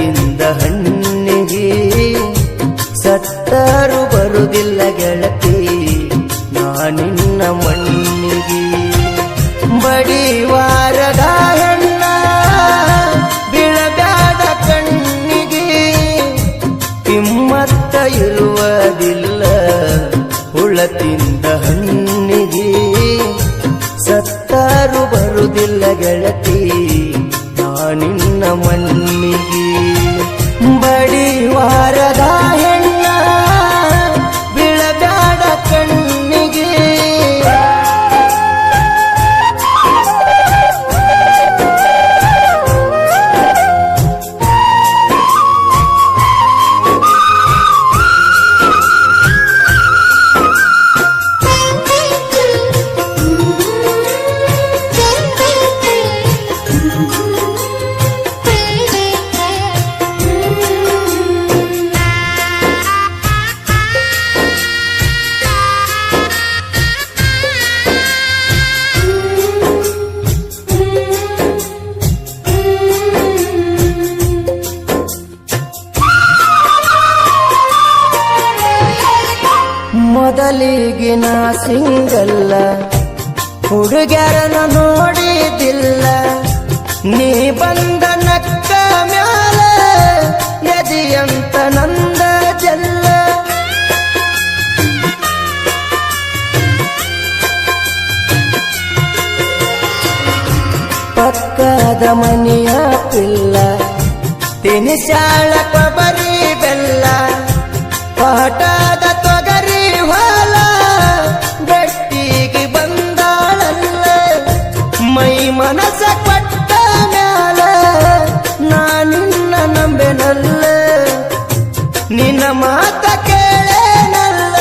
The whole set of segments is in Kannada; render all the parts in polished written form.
ತಿಂದ ಹಣ್ಣಿಗೆ ಸತ್ತರು ಬರುವುದಿಲ್ಲ ಗೆಳತಿ ನಾನಿನ್ನ ಮಣ್ಣಿಗೆ. ಬಡಿವಾರದ ಹೆಣ್ಣ ಬೀಳಬ್ಯಾಡ ಕಣ್ಣಿಗೆ, ಕಿಮ್ಮತ್ತ ಇರುವುದಿಲ್ಲ ಹುಳ ತಿಂದ ಹಣ್ಣಿಗೆ ಸತ್ತರು ಬರುವುದಿಲ್ಲ ಗೆಳತಿ ನಾನಿನ್ನ ಮಣ್ಣಿಗೆ. ಬಡಿವಾರದ ಹೆಣ್ಣ ಬೀಳಬ್ಯಾಡ ಕಣ್ಣಿಗೆ. ಮೊದಲಿಗೆ ನಾ ಸಿಂಗಲ್ಲ ಹುಡುಗ್ಯಾರನ ನೋಡಿದಿಲ್ಲ, ನೀ ಬಂದ ನಕ್ಕ ಮ್ಯಾಲ ಎದೆಯಂತ ನಂದ ಜಲ್ಲ. ಪಕ್ಕದ ಮನೆಯ ಪಿಲ್ಲ ತಿನಿಸಾಳ ಕೊಬ್ಬರಿ ಬೆಲ್ಲ, ಪಾಟದ ತೊಗರಿ ಹೊಲ ಗಟ್ಟಿಗೆ ಬಂದಾಳಲ್ಲ. ಮೈ ಮನಸ ಕೊಟ್ಟ ಮ್ಯಾಲ ನಾನಿನ್ನ ನಂಬೆನಲ್ಲ, ನಿನ್ನ ಮಾತ ಕೇಳೇನಲ್ಲ,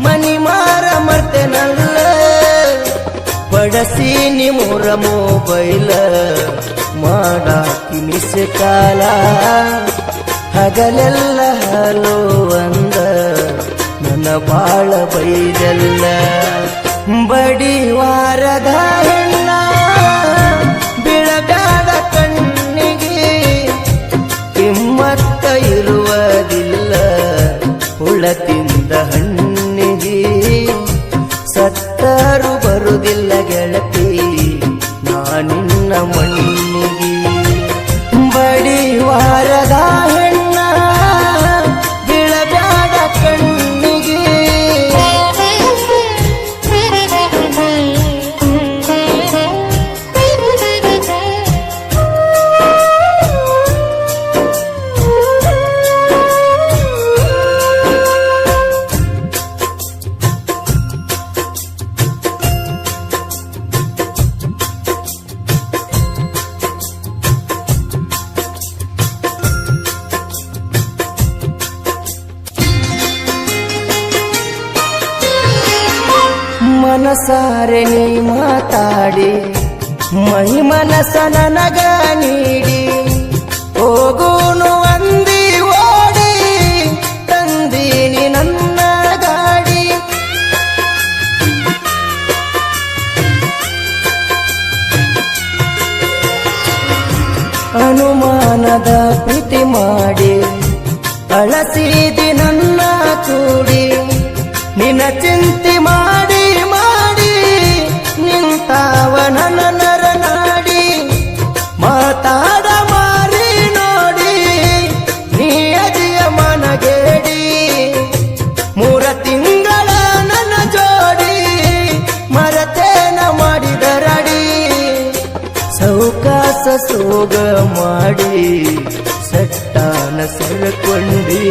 ಮನಿ ಮಾರ ಮರ್ತೇನಲ್ಲ. ಬಡಸಿ ನಿಮೂರ ಮೊಬೈಲ ಮಾಡಾಕಿ ಮಿಸ್ ಕಾಲ, ಹಗಲೆಲ್ಲ ಹಲೋ ಅಂದ ನನ್ನ ಬಾಳ ಬೈದಲ್ಲ. ಬಡಿವಾರದ ಹೆಣ್ಣ ಬೀಳಬ್ಯಾಡ ಕಣ್ಣಿಗೆ, ಕಿಮ್ಮತ್ತ ಇರುವುದಿಲ್ಲ ಹುಳ ತಿಂದ ಹಣ್ಣಿಗೆ ಸತ್ತರು ಬರುವುದಿಲ್ಲ ಗೆಳತಿ ನಾನಿನ್ನ ಮಣ್ಣಿಗೆ. ಬಡಿವಾರದ ಹೆಣ್ಣ ಬೀಳಬ್ಯಾಡ ಕಣ್ಣಿಗೆ. ಮನಸಾರೆ ನೀ ಮಾತಾಡಿ ಮೈ ಮನಸ ನನಗ ನೀಡಿ, ಹೋಗೂನು ಅಂದಿ ಓಡಿ ತಂದೀನಿ ನನ್ನ ಗಾಡಿ. ಅನುಮಾನದ ಪ್ರೀತಿ ಮಾಡಿ ಅಳಸಿದಿ ನನ್ನ ಕೂಡಿ, ನಿನ್ನ ಚಿಂತೆ ಮಾಡಿ ಮಾಡಿ ನಿಂತಾವ ನನ್ನ ನರನಾಡಿ. ಮಾತಾಡ ಮಾರಿ ನೋಡಿ ನೀ ಅಜಿಯ ಮನಗೇಡಿ, 3 ತಿಂಗಳ ನನ್ನ ಜೋಡಿ ಮರತೇನ ಮಾಡಿದರಡಿ. ಸೌಕಾಸ ಸೋಗ ಮಾಡಿ ಸಟ್ಟಾನ ಸೆಳ್ಕೊಂಡಿ,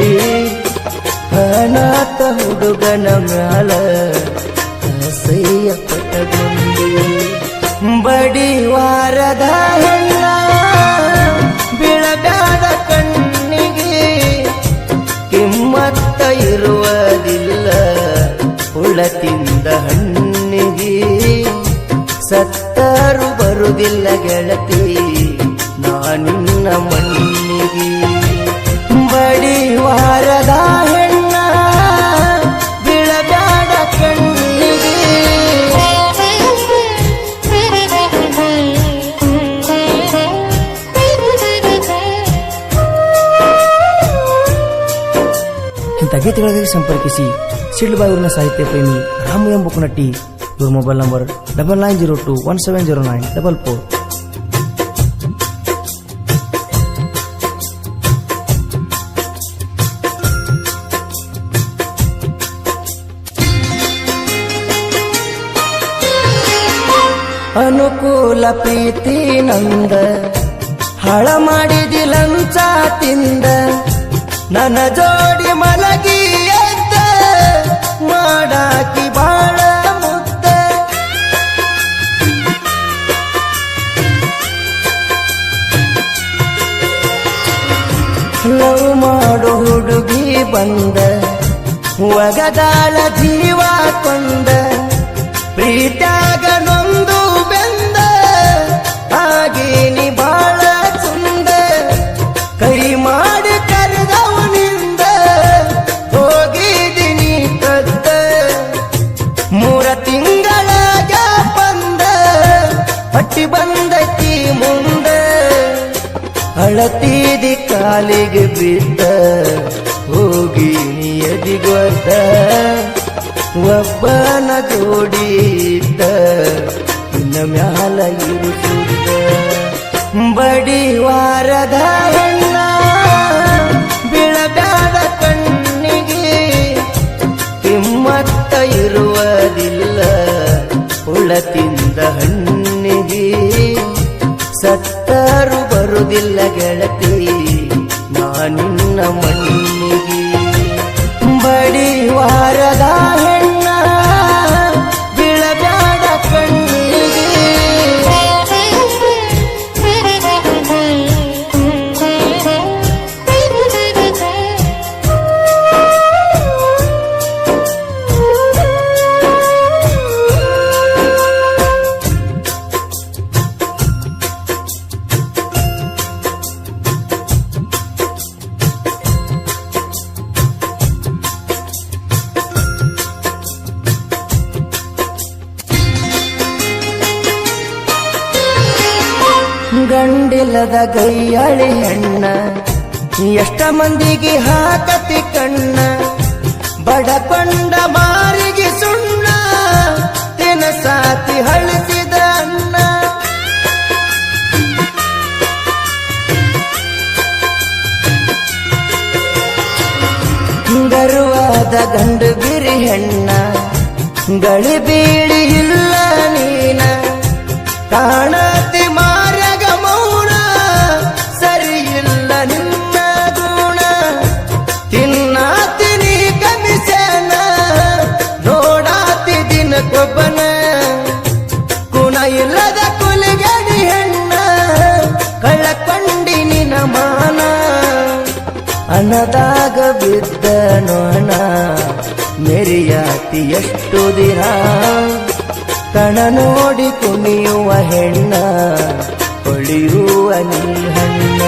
ಅನಾಥ ಹುಡುಗನ ಮ್ಯಾಲ ಆಸೆಯ ಪಟಗೊಂಡಿ. ಬಡಿವಾರದ ಹೆಣ್ಣ ಬೀಳಬ್ಯಾಡ ಕಣ್ಣಿಗೆ, ಕಿಮ್ಮತ್ತ ಇರುವುದಿಲ್ಲ ಹುಳ ತಿಂದ ಹಣ್ಣಿಗೆ ಸತ್ತರು ಬರುವುದಿಲ್ಲ ಗೆಳತಿ ನಾನಿನ್ನ ಮಣ್ಣಿಗೆ. ಬಡಿವಾರದ ಹೆಣ್ಣ ಬೀಳಬ್ಯಾಡ ಕಣ್ಣಿಗೆ. ಇಂಥ ಗೀತೆಗಳಿಗೆ ಸಂಪರ್ಕಿಸಿ ಸಿಡ್ಲುಬಾಯಿ ಸಾಹಿತ್ಯ ಪ್ರೇಮಿ ರಾಮು ಎಂಬುಕನಟ್ಟಿ. ಇವ್ರ ಮೊಬೈಲ್ ನಂಬರ್ 9902170944. ಅನುಕೂಲ ಪ್ರೀತಿ ನಂದ ಹಳ ಮಾಡಿದಿಲಂಚ ತಿಂದ ನನ್ನ ಜೋಡಿ ಮಲಗಿ ಎದ್ದ ಮಾಡಾಕಿ ಬಾಳ ಮುದ್ದ ಲವ್ ಮಾಡೋ ಹುಡುಗಿ ಬಂದ ಒಗದಾಳ ಜೀವ ಕೊಂದ ಪ್ರೀತ್ಯಾಗ ನೊಂದು ಬೆಂದ ಆಗೇನಿ ಬಾಳ ಚಂದ ಕೈ ಮಾಡಿ ಕರೆದವನಿಂದ ಹೋಗಿದ್ದೀನಿ ಕದ್ದ 3 ತಿಂಗಳಾಗ ಬಂದ ಹಟ್ಟಿ ಬಂದೈತಿ ಮುಂದ ಅಳತೀದಿ ಕಾಲಿಗೆ ಬಿದ್ದ ಹೋಗಿನಿ ಎದಿಗೊತ್ತ ಒಬ್ಬನ ಜೋಡಿದ್ದ ಇನ್ನ ಮ್ಯಾಲ ಇರುತ್ತಿದ್ದ ಬಡಿವಾರದ ಹೆಣ್ಣ ಬೀಳಬ್ಯಾಡ ಕಣ್ಣಿಗೆ ಕಿಮ್ಮತ್ತ ಇರುವುದಿಲ್ಲ ಹುಳ ತಿಂದ ಹಣ್ಣಿಗೆ ಸತ್ತರು ಬರುವುದಿಲ್ಲ ಗೆಳತಿ ನಾನಿನ್ನ ಮಣ್ಣಿಗೆ ಬಡಿವಾರದ ಹೆಣ್ಣ ಬೀಳಬ್ಯಾಡ ಕಣ್ಣಿಗೆ. ಗಂಡಿಲ್ಲದ ಗೈಯಾಳಿ ಹೆಣ್ಣ ಎಷ್ಟ ಮಂದಿಗೆ ಹಾಕತಿ ಕಣ್ಣ ಬಡಕೊಂಡ ಮಾರಿಗೆ ಸುಣ್ಣ ತಿನಸಾತಿ ಹಳಿಸಿದ ಅನ್ನ ಗರುವಾದ ಗಂಡು ಬಿರಿ ಹೆಣ್ಣ ಗಳಿ ಬೀಳಿ ಇಲ್ಲ ನೀನ ಕಾಣತಿ ಮಾರ್ಯಗ ಮೌನ ಸರಿ ಇಲ್ಲ ನಿನ್ನ ಗುಣ ತಿನ್ನಾತಿನಿ ಕಮಿಸನ ನೋಡಾತಿ ದಿನಕ್ಕೊಬ್ಬನ ಗುಣ ಇಲ್ಲದ ಕುಲಿಗಡಿ ಹೆಣ್ಣ ಕಳ್ಳಕೊಂಡಿ ನಿನ ಮಾನ ಅನ್ನದಾಗ ಬಿದ್ದ ನೋಣ ಮೆರಿಯಾತಿ ಎಷ್ಟು ದಿನ ಕಣ ನೋಡಿ ಕುಣಿಯುವ ಹೆಣ್ಣ ಹೊಳೆಯುವ ನೀ ಹಣ್ಣ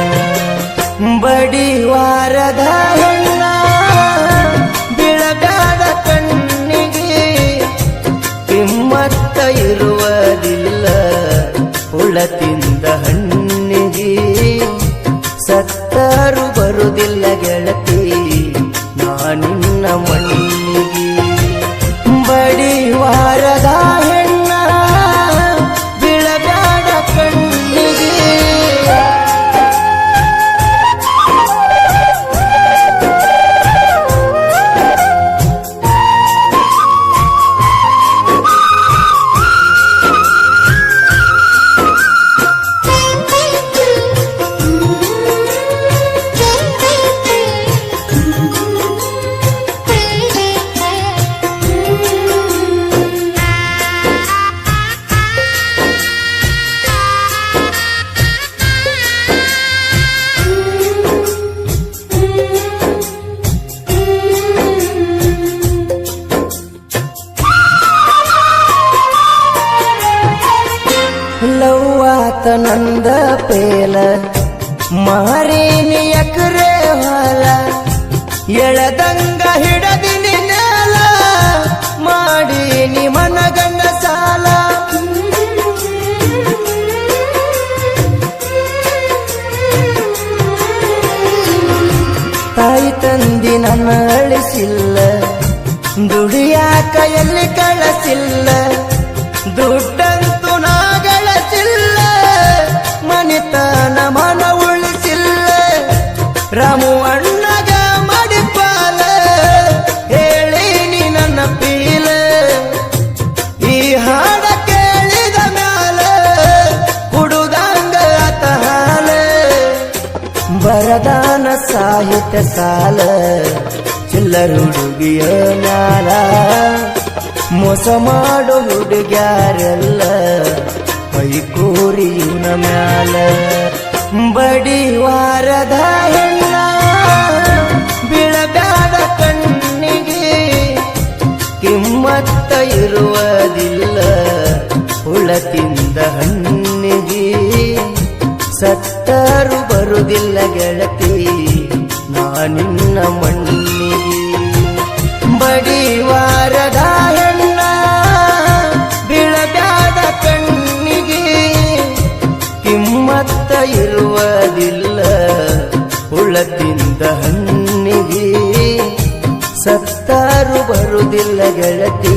ಬಡಿವಾರದ ಹೆಣ್ಣ ಬೀಳಬ್ಯಾಡ ಕಣ್ಣಿಗೆ ಕಿಮ್ಮತ್ತ ಇರುವುದಿಲ್ಲ ಹುಳ ತಿಂದ ಹಣ್ಣಿಗೆ ಸತ್ತರು ಬರುವುದಿಲ್ಲ ಗೆಳತಿ ನಾನಿನ್ನ ಮಣ್ಣಿಗೆ ಬಡಿವಾರದ ಹೆಣ್ಣ ಬೀಳಬ್ಯಾಡ ಕಣ್ಣಿಗೆ. ಲವ್ವಾತ ನಂದ ಪೇಲ ಮಾರೇನಿ ಎಕರೆ ಹೊಲ ಎಳದಂಗ ಹಿಡದಿನಿ ನೆಲ ಮಾಡೀನಿ ಮನಗಂಡ ಸಾಲ ತಾಯಿ ತಂದಿ ನನ್ನ ಅಳಿಸಿಲ್ಲ, ದುಡಿಯಾಕ ಎಲ್ಲಿ ಕಳಸಿಲ್ಲ, ದುಡ್ಡಂತೂ ನಾ ಗಳಿಸಿಲ್ಲ, ಮನಿತನ ಮನ ಉಳಿಸಿಲ್ಲ. ರಾಮು ಅಣ್ಣಗ ಮಡಿಪಾಲ ಹೇಳೀನಿ ನನ್ನ ಪೀಲ, ಈ ಹಾಡ ಕೇಳಿದ ಮ್ಯಾಲ ಕುಡುದಂಗ ಆತ ಹಾಲ. ಬರದಾನ ಸಾಹಿತ್ಯ ಸಾಲ ಚಿಲ್ಲರ ಹುಡುಗಿಯ ಮ್ಯಾಲ, ಮೋಸ ಮಾಡೋ ಹುಡುಗ್ಯಾರೆಲ್ಲ ಕೈಕೂರಿ ಇವನ ಮ್ಯಾಲ. ಬಡಿವಾರದ ಹೆಣ್ಣ ಬೀಳಬ್ಯಾಡ ಕಣ್ಣಿಗೆ, ಕಿಮ್ಮತ್ತ ಇರುವುದಿಲ್ಲ ಹುಳ ತಿಂದ ಹಣ್ಣಿಗೆ. ಸತ್ತರು ಬರುವುದಿಲ್ಲ ಗೆಳತಿ ನಾನಿನ್ನ ಮಣ್ಣಿಗೆ. ಬಡಿವಾರದ ಹೆಣ್ಣ ಬೀಳಬ್ಯಾಡ ಕಣ್ಣಿಗೆ, ಕಿಮ್ಮತ್ತ ಇರುವುದಿಲ್ಲ ಹುಳ ತಿಂದ ಹಣ್ಣಿಗೆ. ಸತ್ತಾರು ಬರುವುದಿಲ್ಲ ಗೆಳತಿ